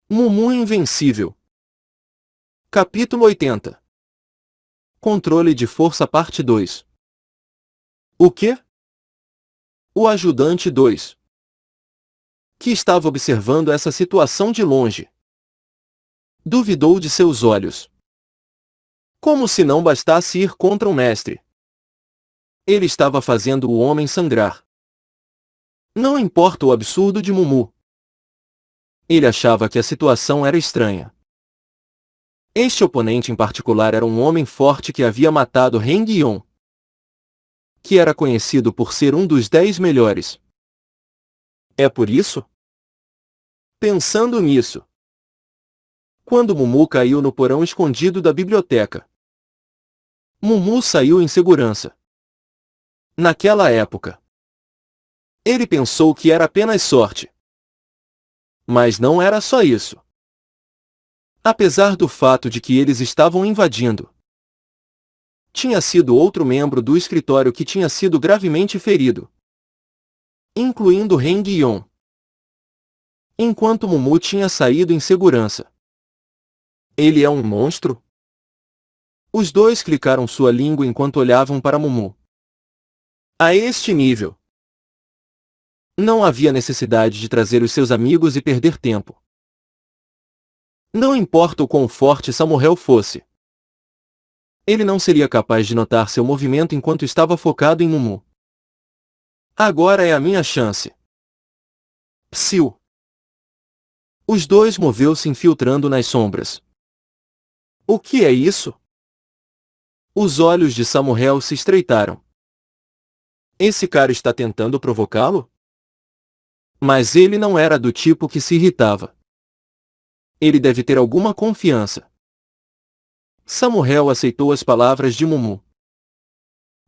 Mumu Invencível. Capítulo 80. Controle de força parte 2. O quê? O ajudante 2, que estava observando essa situação de longe, duvidou de seus olhos. Como se não bastasse ir contra o mestre. Ele estava fazendo o homem sangrar. Não importa o absurdo de Mumu. Ele achava que a situação era estranha. Este oponente em particular era um homem forte que havia matado Heng Yon, que era conhecido por ser um dos 10 melhores. É por isso? Pensando nisso, quando Mumu caiu no porão escondido da biblioteca, Mumu saiu em segurança. Naquela época, ele pensou que era apenas sorte. Mas não era só isso. Apesar do fato de que eles estavam invadindo, tinha sido outro membro do escritório que tinha sido gravemente ferido, incluindo Heng Yon. Enquanto Mumu tinha saído em segurança. Ele é um monstro? Os dois clicaram sua língua enquanto olhavam para Mumu. A este nível, não havia necessidade de trazer os seus amigos e perder tempo. Não importa o quão forte Samuel fosse. Ele não seria capaz de notar seu movimento enquanto estava focado em Mumu. Agora é a minha chance. Psiu. Os dois moveu-se infiltrando nas sombras. O que é isso? Os olhos de Samuel se estreitaram. Esse cara está tentando provocá-lo? Mas ele não era do tipo que se irritava. Ele deve ter alguma confiança. Samuel aceitou as palavras de Mumu.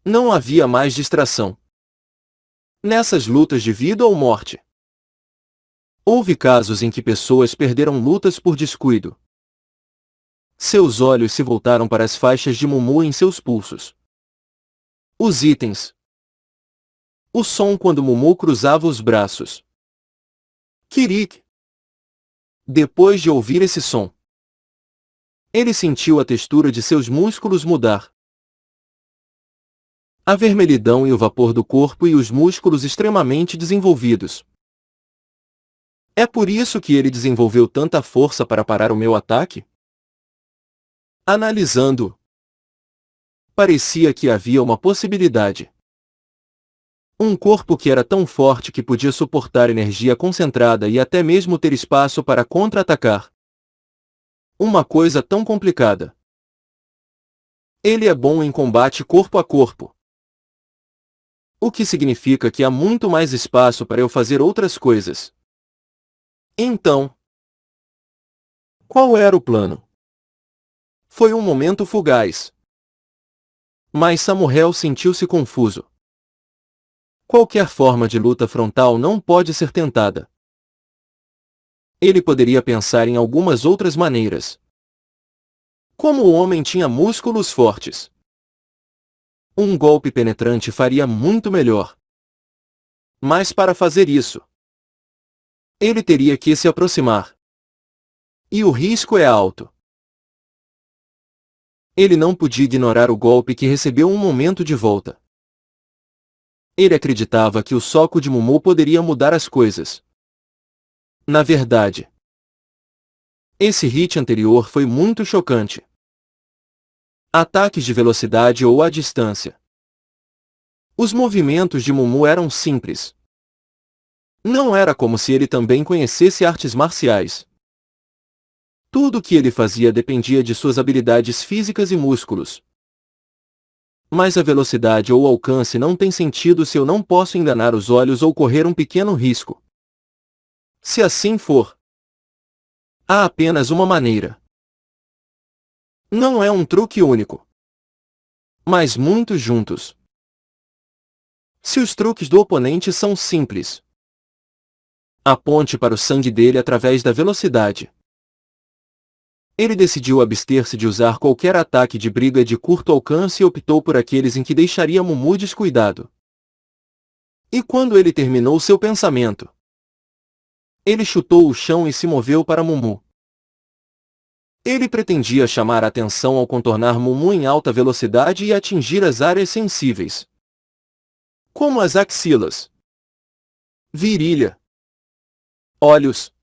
Não havia mais distração. Nessas lutas de vida ou morte. Houve casos em que pessoas perderam lutas por descuido. Seus olhos se voltaram para as faixas de Mumu em seus pulsos. Os itens. O som quando Mumu cruzava os braços. Kirik. Depois de ouvir esse som, ele sentiu a textura de seus músculos mudar. A vermelhidão e o vapor do corpo e os músculos extremamente desenvolvidos. É por isso que ele desenvolveu tanta força para parar o meu ataque? Analisando, parecia que havia uma possibilidade. Um corpo que era tão forte que podia suportar energia concentrada e até mesmo ter espaço para contra-atacar. Uma coisa tão complicada. Ele é bom em combate corpo a corpo. O que significa que há muito mais espaço para eu fazer outras coisas. Então, qual era o plano? Foi um momento fugaz. Mas Samuel sentiu-se confuso. Qualquer forma de luta frontal não pode ser tentada. Ele poderia pensar em algumas outras maneiras. Como o homem tinha músculos fortes, um golpe penetrante faria muito melhor. Mas para fazer isso, ele teria que se aproximar. E o risco é alto. Ele não podia ignorar o golpe que recebeu um momento de volta. Ele acreditava que o soco de Mumu poderia mudar as coisas. Na verdade, esse hit anterior foi muito chocante. Ataques de velocidade ou à distância. Os movimentos de Mumu eram simples. Não era como se ele também conhecesse artes marciais. Tudo o que ele fazia dependia de suas habilidades físicas e músculos. Mas a velocidade ou alcance não tem sentido se eu não posso enganar os olhos ou correr um pequeno risco. Se assim for, há apenas uma maneira. Não é um truque único, mas muitos juntos. Se os truques do oponente são simples, aponte para o sangue dele através da velocidade. Ele decidiu abster-se de usar qualquer ataque de briga de curto alcance e optou por aqueles em que deixaria Mumu descuidado. E quando ele terminou seu pensamento, ele chutou o chão e se moveu para Mumu. Ele pretendia chamar a atenção ao contornar Mumu em alta velocidade e atingir as áreas sensíveis, como as axilas, virilha, olhos,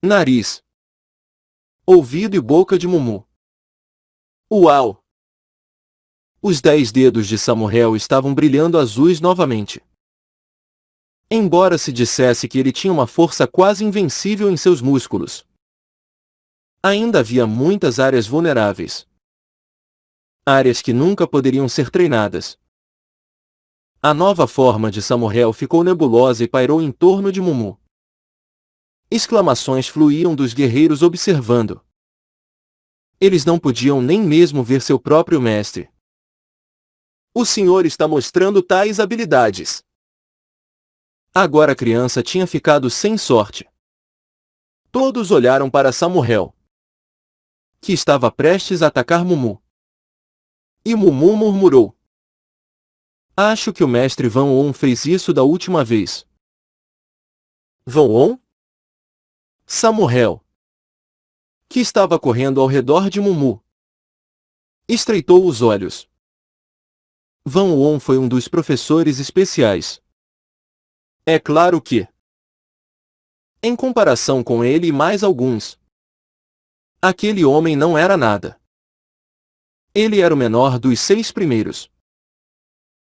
nariz, ouvido e boca de Mumu. Uau! Os 10 dedos de Samuel estavam brilhando azuis novamente. Embora se dissesse que ele tinha uma força quase invencível em seus músculos, ainda havia muitas áreas vulneráveis. Áreas que nunca poderiam ser treinadas. A nova forma de Samuel ficou nebulosa e pairou em torno de Mumu. Exclamações fluíam dos guerreiros observando. Eles não podiam nem mesmo ver seu próprio mestre. O senhor está mostrando tais habilidades. Agora a criança tinha ficado sem sorte. Todos olharam para Samuel, que estava prestes a atacar Mumu. E Mumu murmurou: acho que o mestre Van On fez isso da última vez. Van On? Samuel, que estava correndo ao redor de Mumu, estreitou os olhos. Van On foi um dos professores especiais. É claro que, em comparação com ele e mais alguns, aquele homem não era nada. Ele era o menor dos 6 primeiros.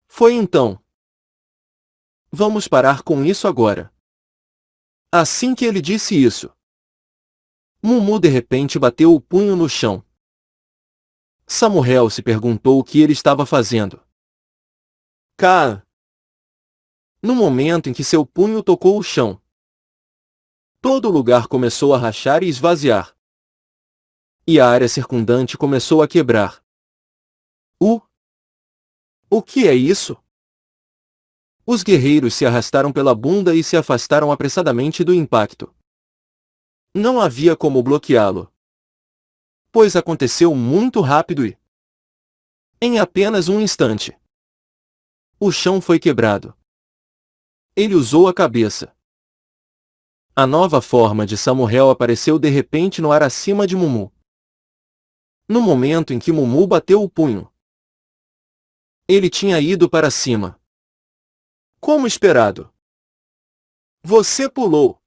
Foi então. Vamos parar com isso agora. Assim que ele disse isso, Mumu de repente bateu o punho no chão. Samuel se perguntou o que ele estava fazendo. Cá! No momento em que seu punho tocou o chão, todo o lugar começou a rachar e esvaziar. E a área circundante começou a quebrar. O que é isso? Os guerreiros se arrastaram pela bunda e se afastaram apressadamente do impacto. Não havia como bloqueá-lo, pois aconteceu muito rápido e, em apenas um instante, o chão foi quebrado. Ele usou a cabeça. A nova forma de Samuel apareceu de repente no ar acima de Mumu. No momento em que Mumu bateu o punho, ele tinha ido para cima. Como esperado. Você pulou.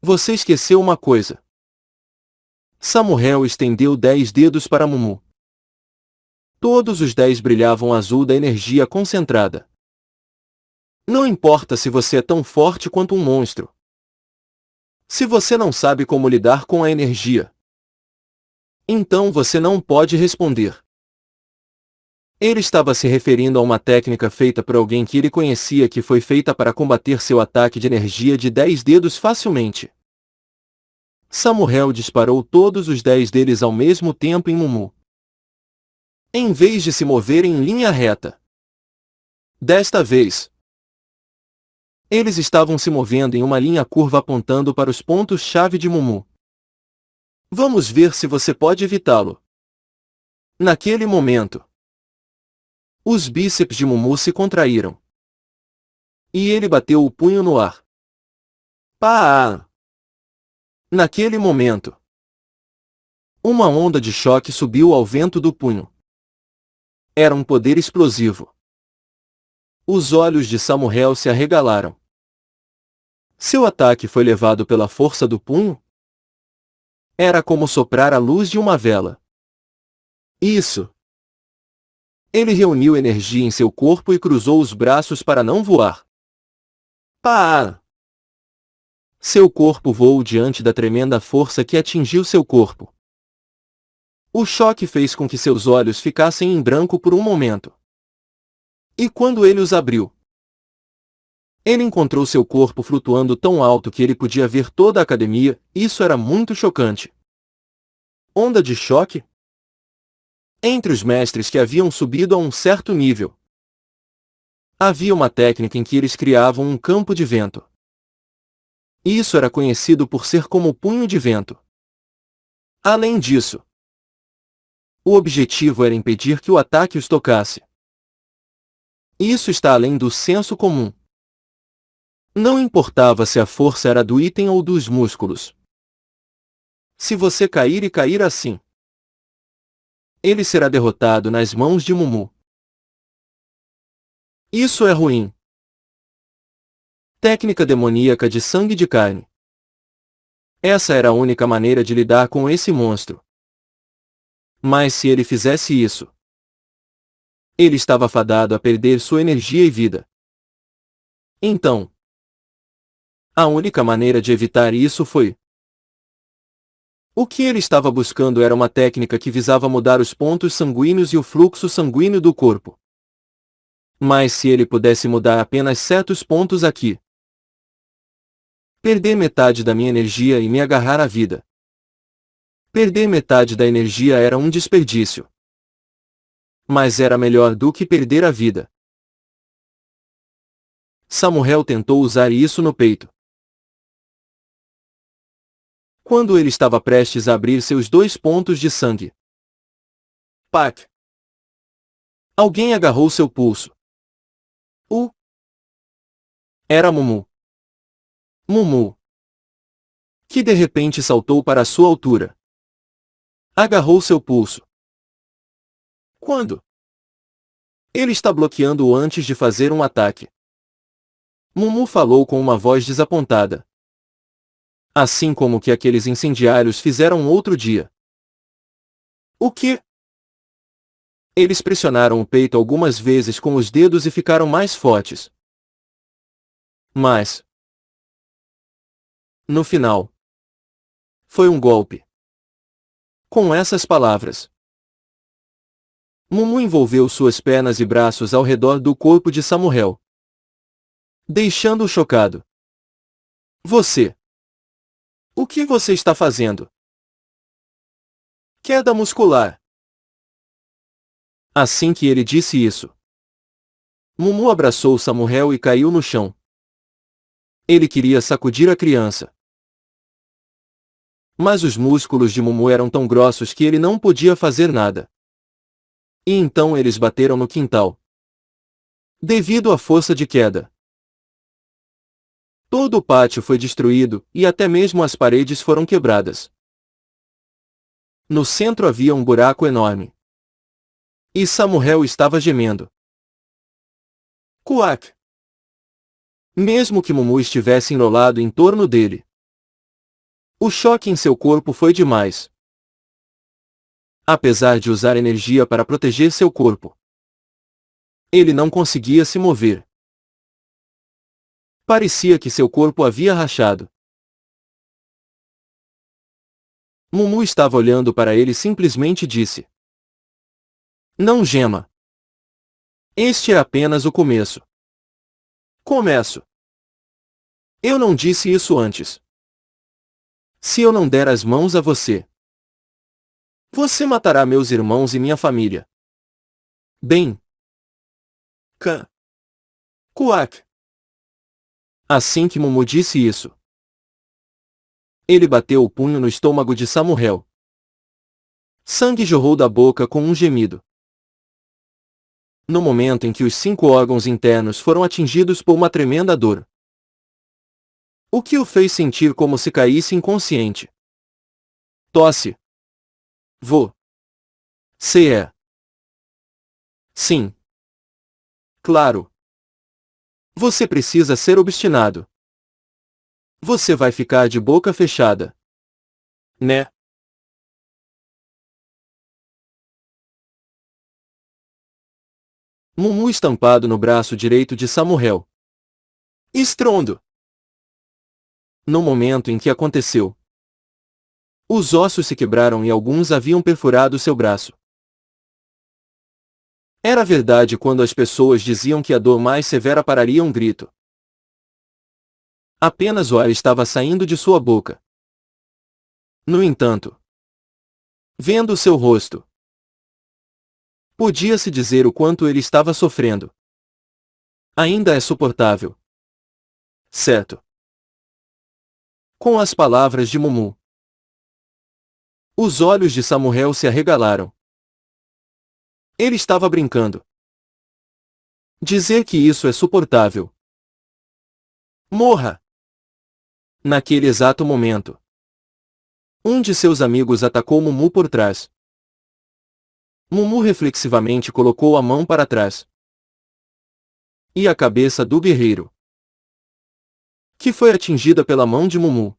Você esqueceu uma coisa. Samuel estendeu 10 dedos para Mumu. Todos os 10 brilhavam azul da energia concentrada. Não importa se você é tão forte quanto um monstro. Se você não sabe como lidar com a energia, então você não pode responder. Ele estava se referindo a uma técnica feita por alguém que ele conhecia que foi feita para combater seu ataque de energia de 10 dedos facilmente. Samuel disparou todos os 10 deles ao mesmo tempo em Mumu, em vez de se mover em linha reta. Desta vez, eles estavam se movendo em uma linha curva apontando para os pontos-chave de Mumu. Vamos ver se você pode evitá-lo. Naquele momento, os bíceps de Mumu se contraíram. E ele bateu o punho no ar. Pá! Naquele momento, uma onda de choque subiu ao vento do punho. Era um poder explosivo. Os olhos de Samuel se arregalaram. Seu ataque foi levado pela força do punho? Era como soprar a luz de uma vela. Isso! Ele reuniu energia em seu corpo e cruzou os braços para não voar. Pá! Seu corpo voou diante da tremenda força que atingiu seu corpo. O choque fez com que seus olhos ficassem em branco por um momento. E quando ele os abriu, ele encontrou seu corpo flutuando tão alto que ele podia ver toda a academia. Isso era muito chocante. Onda de choque? Entre os mestres que haviam subido a um certo nível, havia uma técnica em que eles criavam um campo de vento. Isso era conhecido por ser como o punho de vento. Além disso, o objetivo era impedir que o ataque os tocasse. Isso está além do senso comum. Não importava se a força era do item ou dos músculos. Se você cair e cair assim, ele será derrotado nas mãos de Mumu. Isso é ruim. Técnica demoníaca de sangue de carne. Essa era a única maneira de lidar com esse monstro. Mas se ele fizesse isso, ele estava fadado a perder sua energia e vida. Então, a única maneira de evitar isso foi... O que ele estava buscando era uma técnica que visava mudar os pontos sanguíneos e o fluxo sanguíneo do corpo. Mas se ele pudesse mudar apenas certos pontos aqui, perder metade da minha energia e me agarrar à vida. Perder metade da energia era um desperdício. Mas era melhor do que perder a vida. Samuel tentou usar isso no peito. Quando ele estava prestes a abrir seus 2 pontos de sangue. Pac! Alguém agarrou seu pulso. Era Mumu. Mumu, que de repente saltou para a sua altura. Agarrou seu pulso. Quando? Ele está bloqueando-o antes de fazer um ataque. Mumu falou com uma voz desapontada. Assim como que aqueles incendiários fizeram outro dia. O quê? Eles pressionaram o peito algumas vezes com os dedos e ficaram mais fortes. Mas, no final, foi um golpe. Com essas palavras, Mumu envolveu suas pernas e braços ao redor do corpo de Samuel, deixando-o chocado. Você! O que você está fazendo? Queda muscular. Assim que ele disse isso, Mumu abraçou Samuel e caiu no chão. Ele queria sacudir a criança. Mas os músculos de Mumu eram tão grossos que ele não podia fazer nada. E então eles bateram no quintal. Devido à força de queda, todo o pátio foi destruído, e até mesmo as paredes foram quebradas. No centro havia um buraco enorme. E Samuel estava gemendo. Cuac! Mesmo que Mumu estivesse enrolado em torno dele, o choque em seu corpo foi demais. Apesar de usar energia para proteger seu corpo, ele não conseguia se mover. Parecia que seu corpo havia rachado. Mumu estava olhando para ele e simplesmente disse: Não gema. Este é apenas o começo. Começo. Eu não disse isso antes. Se eu não der as mãos a você, você matará meus irmãos e minha família. Bem. Cuac. Assim que Mumu disse isso, ele bateu o punho no estômago de Samuel. Sangue jorrou da boca com um gemido. No momento em que os 5 órgãos internos foram atingidos por uma tremenda dor, o que o fez sentir como se caísse inconsciente. Tosse. É. Sim. Claro. Você precisa ser obstinado. Você vai ficar de boca fechada. Né? Mumu estampado no braço direito de Samuel. Estrondo! No momento em que aconteceu, os ossos se quebraram e alguns haviam perfurado seu braço. Era verdade quando as pessoas diziam que a dor mais severa pararia um grito. Apenas o ar estava saindo de sua boca. No entanto, vendo seu rosto, podia-se dizer o quanto ele estava sofrendo. Ainda é suportável. Certo. Com as palavras de Mumu, os olhos de Samuel se arregalaram. Ele estava brincando. Dizer que isso é suportável. Morra! Naquele exato momento, Um de seus amigos atacou Mumu por trás. Mumu reflexivamente colocou a mão para trás. E a cabeça do guerreiro, que foi atingida pela mão de Mumu,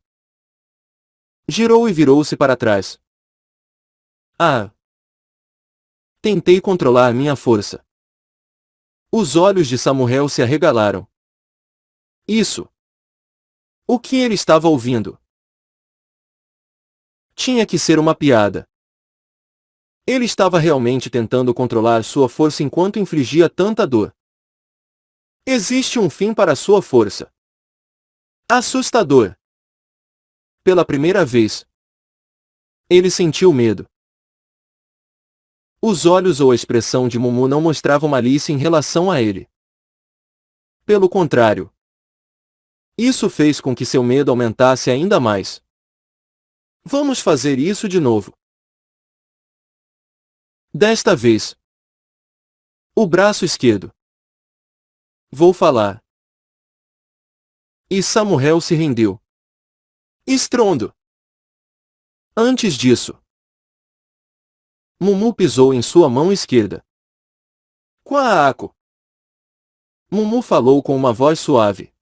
girou e virou-se para trás. Ah! Tentei controlar minha força. Os olhos de Samuel se arregalaram. Isso! O que ele estava ouvindo? Tinha que ser uma piada. Ele estava realmente tentando controlar sua força enquanto infligia tanta dor. Existe um fim para sua força. Assustador. Pela primeira vez, ele sentiu medo. Os olhos ou a expressão de Mumu não mostravam malícia em relação a ele. Pelo contrário, isso fez com que seu medo aumentasse ainda mais. Vamos fazer isso de novo. Desta vez, o braço esquerdo. Vou falar. E Samuel se rendeu. Estrondo. Antes disso, Mumu pisou em sua mão esquerda. Quaaco. Mumu falou com uma voz suave.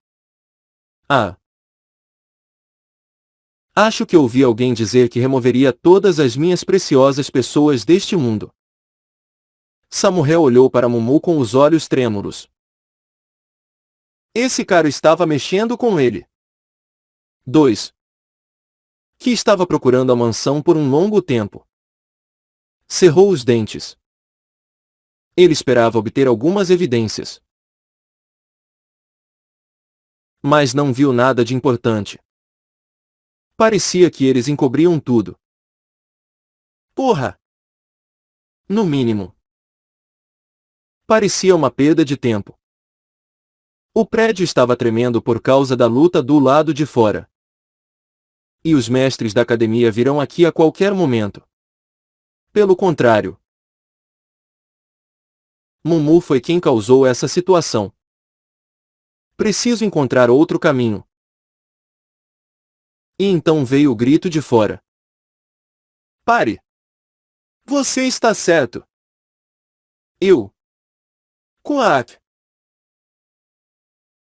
Ah. Acho que ouvi alguém dizer que removeria todas as minhas preciosas pessoas deste mundo. Samuel olhou para Mumu com os olhos trêmulos. Esse cara estava mexendo com ele. 2. Que estava procurando a mansão por um longo tempo. Cerrou os dentes. Ele esperava obter algumas evidências. Mas não viu nada de importante. Parecia que eles encobriam tudo. Porra! No mínimo. Parecia uma perda de tempo. O prédio estava tremendo por causa da luta do lado de fora. E os mestres da academia virão aqui a qualquer momento. Pelo contrário, Mumu foi quem causou essa situação. Preciso encontrar outro caminho. E então veio o grito de fora. Pare! Você está certo. Eu. Quack!